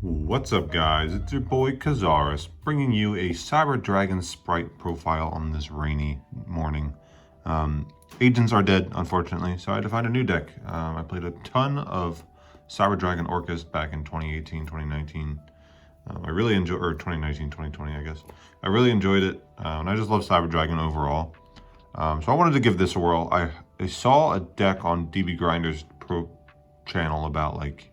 What's up, guys? It's your boy Kazaris bringing you a Cyber Dragon Spright profile on this rainy morning. Agents are dead, unfortunately, so I had to find a new deck. I played a ton of Cyber Dragon Orcus back in 2018, 2019. I really enjoyed, or 2019, 2020, I guess. I really enjoyed it, and I just love Cyber Dragon overall. So I wanted to give this a whirl. I saw a deck on DB Grinder's pro channel about like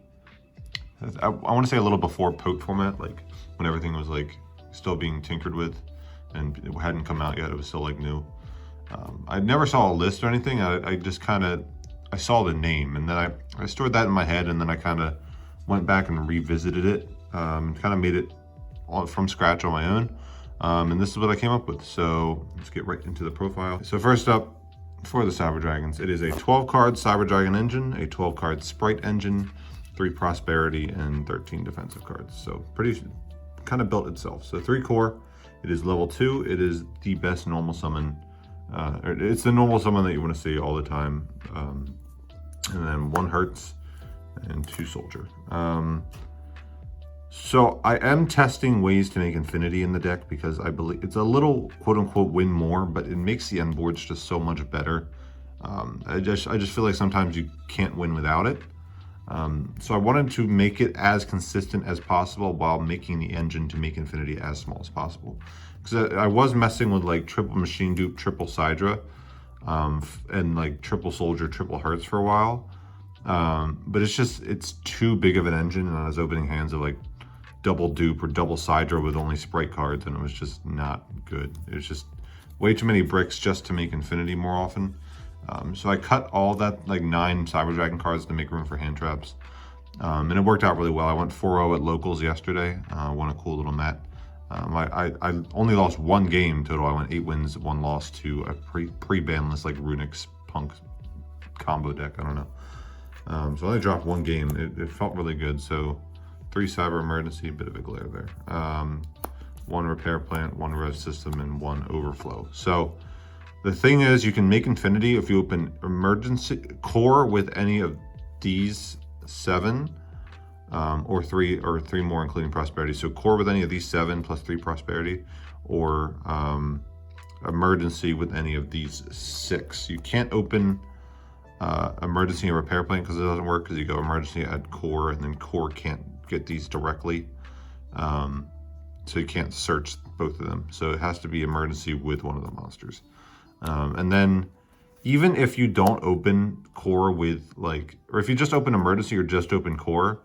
I want to say a little before Poke format, like when everything was like still being tinkered with and it hadn't come out yet, it was still like new. I never saw a list or anything. I just kind of, I saw the name and then I stored that in my head, and then I kind of went back and revisited it and kind of made it all from scratch on my own. And this is what I came up with. So let's get right into the profile. So first up, for the Cyber Dragons, it is a 12 card Cyber Dragon engine, a 12 card Sprite engine, 3 prosperity, and 13 defensive cards. So pretty kind of built itself. So 3 core, it is level 2. It is the best normal summon. It's the normal summon that you want to see all the time. And then 1 Hertz and 2 soldier. So I am testing ways to make infinity in the deck because I believe it's a little quote unquote win more, but it makes the end boards just so much better. I just feel like sometimes you can't win without it. So I wanted to make it as consistent as possible while making the engine to make infinity as small as possible. Because I was messing with like triple machine dupe, triple Sidra, and like triple soldier, triple Hertz for a while. But it's too big of an engine, and I was opening hands of like double dupe or double Sidra with only Sprite cards, and it was just not good. It was just way too many bricks just to make infinity more often. So I cut all that, like 9 Cyber Dragon cards to make room for hand traps. And it worked out really well. I went 4-0 at locals yesterday, won a cool little mat. I only lost 1 game total. I went 8 wins, 1 loss to a pre-banless like Runix Punk combo deck. I don't know. So I only dropped 1 game. It felt really good. So 3 Cyber Emergency, bit of a glare there. 1 Repair Plant, 1 Res System, and 1 Overflow. So the thing is, you can make infinity if you open emergency core with any of these 7, or 3 more, including prosperity. So core with any of these 7 plus 3 prosperity, or emergency with any of these 6. You can't open emergency and repair plan because it doesn't work, because you go emergency, add core, and then core can't get these directly. So you can't search both of them. So it has to be emergency with one of the monsters. And then even if you don't open core with like, or if you just open emergency or just open core,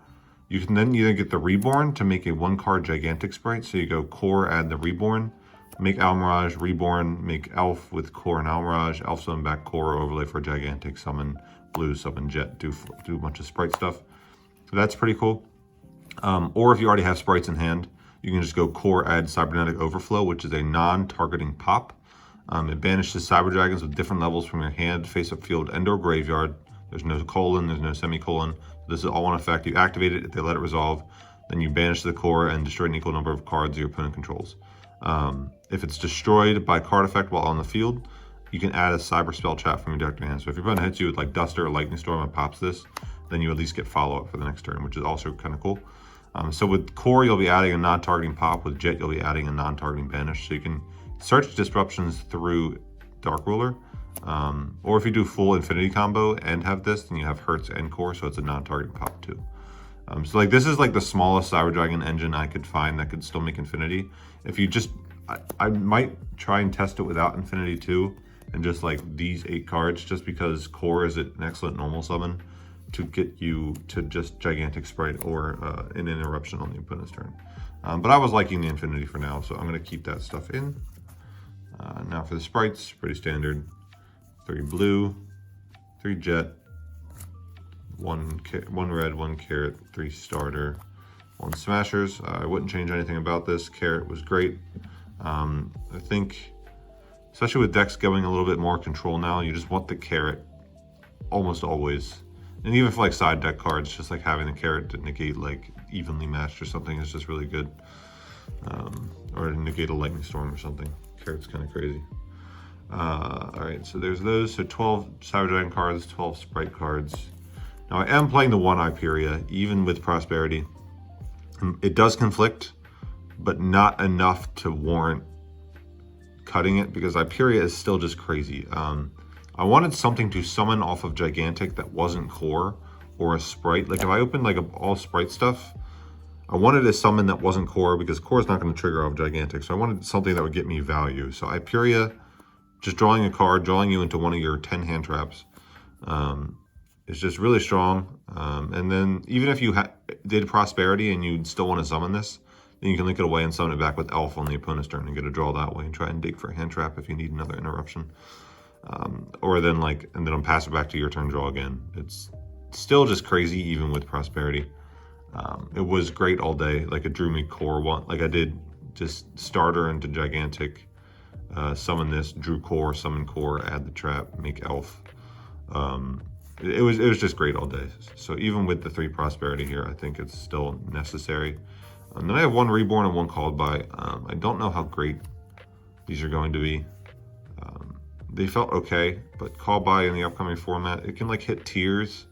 you can then either get the reborn to make a 1 card gigantic sprite. So you go core, add the reborn, make Almirage, reborn, make elf with core and Almirage, elf summon back core, overlay for gigantic, summon blue, summon jet, do a bunch of sprite stuff. So that's pretty cool. Or if you already have sprites in hand, you can just go core, add cybernetic overflow, which is a non-targeting pop. It banishes Cyber Dragons with different levels from your hand, face-up field, and/or graveyard. There's no colon, there's no semicolon. This is all one effect. You activate it, if they let it resolve, then you banish the core and destroy an equal number of cards your opponent controls. If it's destroyed by card effect while on the field, you can add a cyber spell trap from your deck to your hand. So if your opponent hits you with like Duster or Lightning Storm and pops this, then you at least get follow-up for the next turn, which is also kind of cool. So with core, you'll be adding a non-targeting pop. With jet, you'll be adding a non-targeting banish. So you can search disruptions through Dark Ruler, or if you do full infinity combo and have this, then you have Hertz and core, so it's a non-targeting pop too. So like this is like the smallest Cyber Dragon engine I could find that could still make infinity. If you just, I might try and test it without infinity too, and just like these 8 cards, just because core is an excellent normal summon to get you to just gigantic sprite or an interruption on the opponent's turn. But I was liking the infinity for now, so I'm going to keep that stuff in. Now for the sprites, pretty standard. 3 blue, 3 jet, 1 red, 1 carrot, 3 starter, 1 smashers. I wouldn't change anything about this. Carrot was great. I think, especially with decks going a little bit more control now, you just want the carrot almost always. And even for like side deck cards, just like having the carrot to negate like evenly matched or something is just really good. Or to negate a lightning storm or something. Carrot's kind of crazy. All right, so there's those. So 12 Cyber Dragon cards, 12 Sprite cards. Now I am playing the 1 Hyperia, even with Prosperity. It does conflict, but not enough to warrant cutting it, because Hyperia is still just crazy. I wanted something to summon off of Gigantic that wasn't core or a Sprite. Like if I opened like all Sprite stuff, I wanted a summon that wasn't core, because core is not going to trigger off Gigantic. So I wanted something that would get me value. So Hyperia, just drawing a card, drawing you into one of your 10 hand traps, is just really strong. And then even if you did Prosperity and you'd still want to summon this, then you can link it away and summon it back with Elf on the opponent's turn and get a draw that way and try and dig for a hand trap if you need another interruption. Or then and then pass it back to your turn, draw again. It's still just crazy even with Prosperity. It was great all day. Like it drew me core one. Like I did just starter into Gigantic, summon this, drew core, summon core, add the trap, make Elf. It was just great all day. So even with the 3 Prosperity here, I think it's still necessary. And then I have 1 Reborn and 1 Called By. I don't know how great these are going to be. They felt okay, but Called By in the upcoming format, it can like hit tiers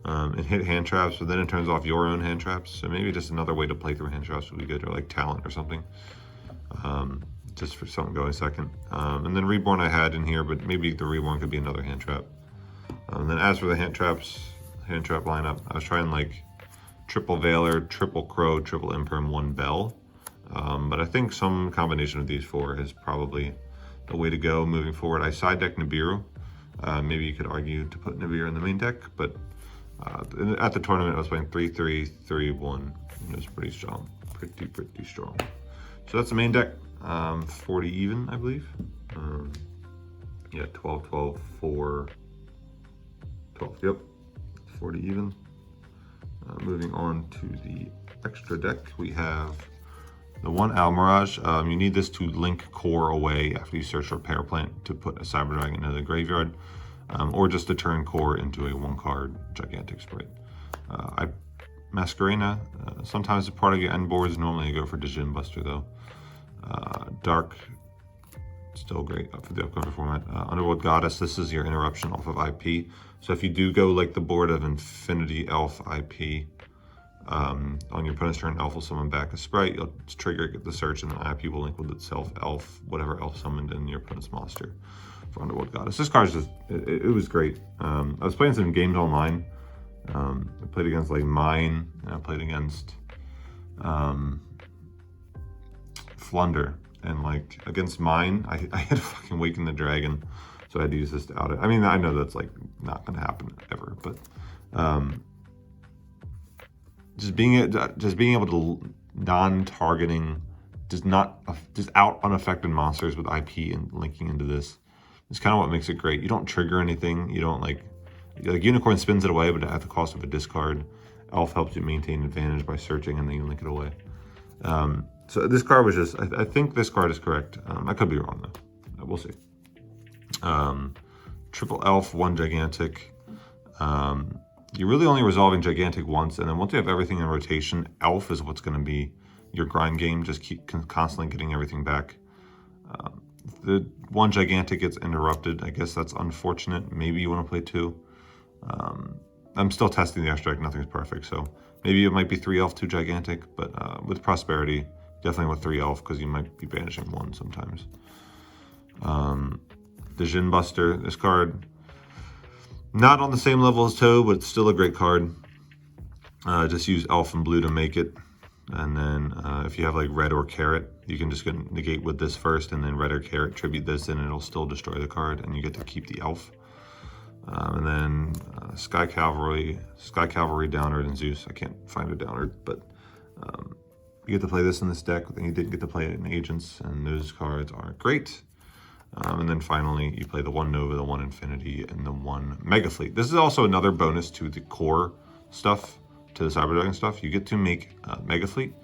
and hit hand traps, but then it turns off your own hand traps. So maybe just another way to play through hand traps would be good, or like Talent or something. Just for something going second. And then Reborn I had in here, but maybe the Reborn could be another hand trap. And then as for the hand trap lineup, I was trying like triple Veiler, triple Crow, triple Imperm, 1 Bell. But I think some combination of these 4 is probably the way to go moving forward. I side deck Nibiru. Maybe you could argue to put Nibiru in the main deck, but at the tournament I was playing 3-3, 3-1. It was pretty strong, pretty strong. So that's the main deck. 40 even, I believe. Yeah, 12, 12, 4, 12. Yep, 40 even. Moving on to the extra deck, we have the 1 Almirage. You need this to link core away after you search for a Power Plant to put a Cyber Dragon into the graveyard, or just to turn core into a 1-card Gigantic Sprite. Masquerena, sometimes a part of your end boards. Normally I go for Djinn Buster though. Dark, still great for the upcoming format. Underworld Goddess, this is your interruption off of IP. So if you do go like the board of Infinity Elf IP, on your opponent's turn, Elf will summon back a Sprite. You'll trigger, get the search, and the IP will link with itself, Elf, whatever Elf summoned in your opponent's monster for Underworld Goddess. This card's just, it was great. I was playing some games online. I played against like Mine, and I played against Flunder. And like against Mine, I had to fucking Waken the Dragon. So I had to use this to out it. I mean, I know that's like not going to happen ever, but just being able to non-targeting, just out unaffected monsters with IP and linking into this is kind of what makes it great. You don't trigger anything. You don't like Unicorn spins it away, but at the cost of a discard. Elf helps you maintain advantage by searching, and then you link it away. So this card was just, I think this card is correct. I could be wrong though. We'll see. Triple Elf, 1 Gigantic. You're really only resolving Gigantic once, and then once you have everything in rotation, Elf is what's going to be your grind game. Just keep constantly getting everything back. The 1 Gigantic gets interrupted. I guess that's unfortunate. Maybe you want to play 2. I'm still testing the extract. Nothing's perfect, so maybe it might be 3 Elf, 2 Gigantic, but with Prosperity, definitely with 3 Elf, because you might be banishing 1 sometimes. The Djinn Buster, this card, not on the same level as Toad, but it's still a great card. Just use Elf and Blue to make it. And then if you have like Red or Carrot, you can just negate with this first, and then Red or Carrot tribute this, and it'll still destroy the card, and you get to keep the Elf. And then Sky Cavalry Downard, and Zeus. I can't find a Downard, but you get to play this in this deck, and you didn't get to play it in Agents, and those cards are great. And then finally, you play the 1 Nova, the 1 Infinity, and the 1 Mega Fleet. This is also another bonus to the core stuff, to the Cyber Dragon stuff. You get to make Mega Fleet.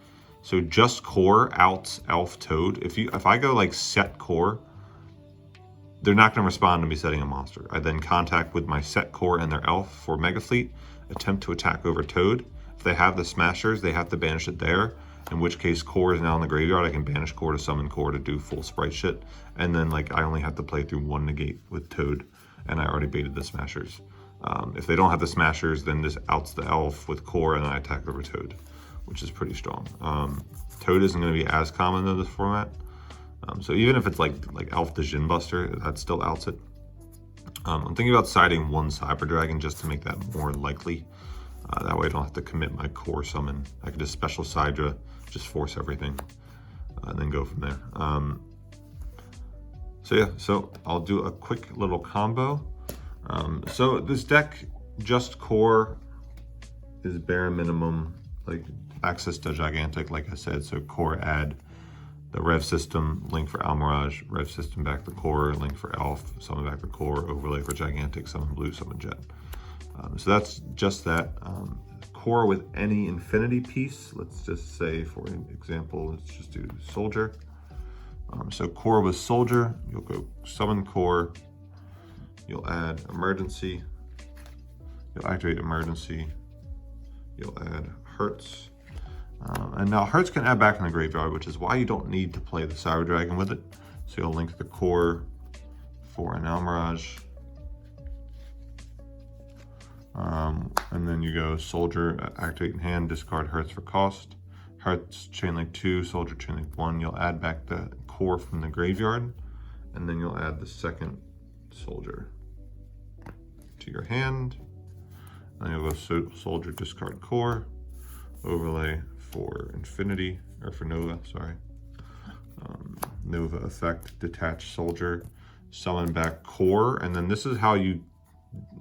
So just core outs Elf Toad. If I go like set core, they're not going to respond to me setting a monster. I then contact with my set core and their Elf for Mega Fleet, attempt to attack over Toad. If they have the Smashers, they have to banish it there. In which case, core is now in the graveyard. I can banish core to summon core to do full Sprite shit. And then like I only have to play through 1 negate with Toad, and I already baited the Smashers. If they don't have the Smashers, then this outs the Elf with core, and I attack over Toad. which is pretty strong. Toad isn't going to be as common in this format. So even if it's like Elf the Djinn Buster, that still outs it. I'm thinking about siding one Cyber Dragon just to make that more likely. That way I don't have to commit my core summon. I can just special Sidra, just force everything, and then go from there. So yeah, so I'll do a quick little combo. So this deck, just core is bare minimum, like access to Gigantic, like I said. So core add the Rev System, link for Almirage, Rev System back the core, link for Elf, summon back the core, overlay for Gigantic, summon blue, summon Jet. So that's just that. Core with any infinity piece. Let's just say, for an example, let's just do Soldier. So core with Soldier, you'll go summon core, you'll add emergency, you'll activate emergency, you'll add Hertz. And now Hertz can add back in the graveyard, which is why you don't need to play the Cyber Dragon with it. So you'll link the core for an Almirage. And then you go Soldier, activate in hand, discard Hertz for cost. Hertz, Chainlink 2, Soldier, Chainlink 1. You'll add back the core from the graveyard, and then you'll add the second Soldier to your hand. And you'll go Soldier, discard core, overlay for Infinity, or for Nova, sorry. Nova effect, detach Soldier, summon back core, and then this is how you,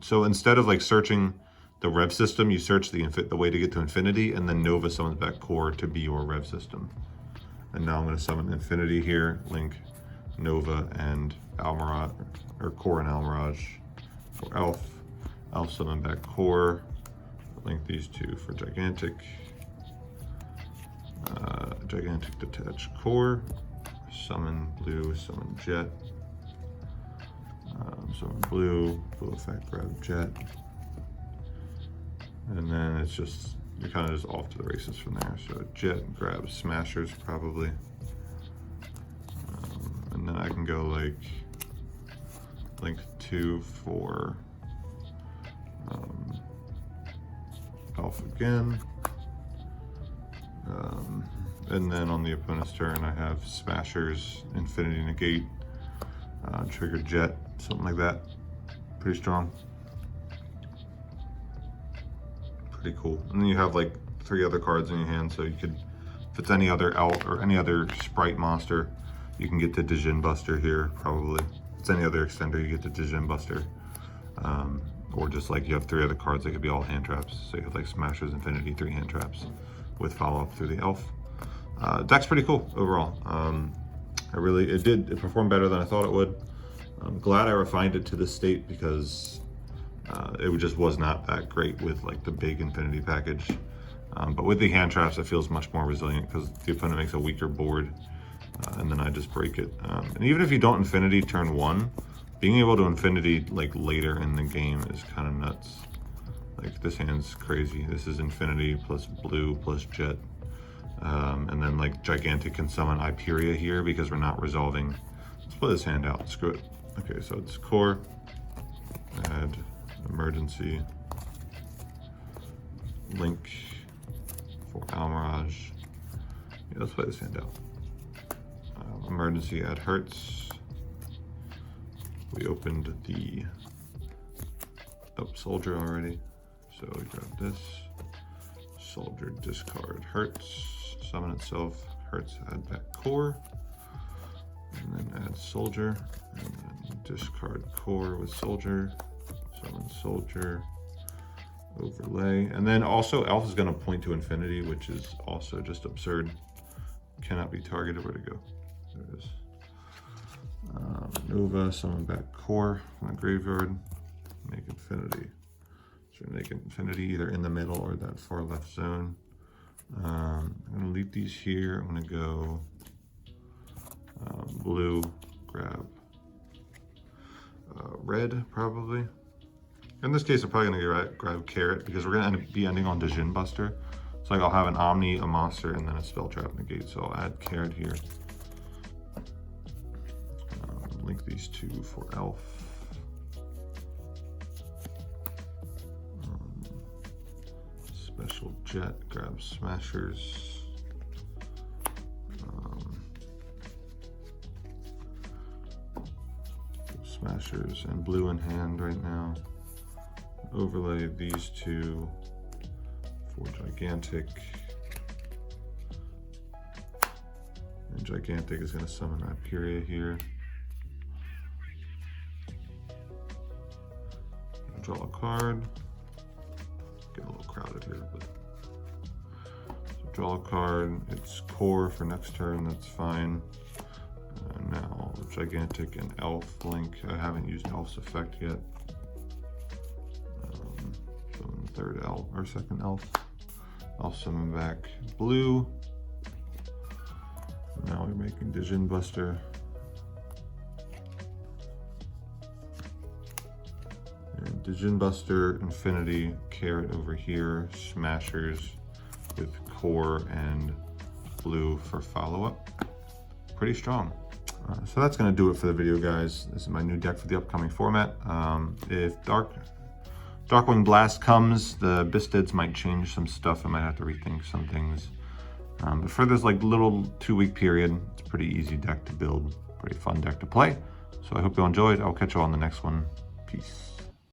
so instead of like searching the Rev System, you search the way to get to Infinity, and then Nova summons back core to be your Rev System. And now I'm going to summon Infinity here, link Nova and Almirage, or core and Almirage for Elf. Elf summon back core, link these two for Gigantic. Gigantic detach core, summon blue, summon Jet. Summon blue effect, grab Jet. And then it's just, you're kind of just off to the races from there. So Jet grabs Smashers probably. And then I can go like link 2 for Elf again. And then on the opponent's turn, I have Smashers, Infinity Negate, trigger Jet, something like that. Pretty strong. Pretty cool. And then you have like 3 other cards in your hand, so you could, if it's any other Elf or any other Sprite monster, you can get to Djinn Buster here, probably. If it's any other extender, you get to Djinn Buster. Or just like you have 3 other cards that could be all hand traps. So you have like Smashers, Infinity, 3 hand traps with follow-up through the Elf. Deck's pretty cool overall. It performed better than I thought it would. I'm glad I refined it to this state because it just was not that great with like the big Infinity package. But with the hand traps, it feels much more resilient because the opponent makes a weaker board, and then I just break it. And even if you don't Infinity turn 1, being able to Infinity like later in the game is kind of nuts. Like this hand's crazy. This is Infinity plus blue plus Jet. And then like Gigantic can summon Hyperia here because we're not resolving. Let's play this hand out, screw it. Okay, so it's core, add emergency, link for Almirage. Yeah, let's play this hand out. Emergency, add Hertz. We opened the Soldier already. So we grab this, Soldier, discard Hertz, summon itself, Hertz, add back core, and then add Soldier, and then discard core with Soldier, summon Soldier, overlay, and then also Elf is going to point to Infinity, which is also just absurd. Cannot be targeted. Where to go? There it is. Nova, summon back core from the graveyard, make Infinity. So make Infinity either in the middle or that far left zone. I'm gonna leave these here. I'm gonna go blue, grab red probably. In this case, I'm probably gonna grab Carrot because we're gonna be ending on Djinn Buster. So like I'll have an Omni, a monster, and then a Spell Trap Negate. So I'll add Carrot here. Link these 2 for Elf. Special Jet, grab Smashers. Smashers and blue in hand right now. Overlay these two for Gigantic. And Gigantic is going to summon Hyperia here. Draw a card. Get a little crowded here, but so draw a card. It's core for next turn. That's fine. Now Gigantic and Elf Link. I haven't used Elf's effect yet. So third elf or second elf. I'll summon back blue. Now we're making Djinn Buster. And Djinn Buster, Infinity, Carrot over here, Smashers with core and blue for follow-up. Pretty strong. So that's going to do it for the video, guys. This is my new deck for the upcoming format. If Darkwing Blast comes, the Bistids might change some stuff. I might have to rethink some things. But for this like little 2-week period, it's a pretty easy deck to build, pretty fun deck to play. So I hope you all enjoyed. I'll catch you all on the next one. Peace.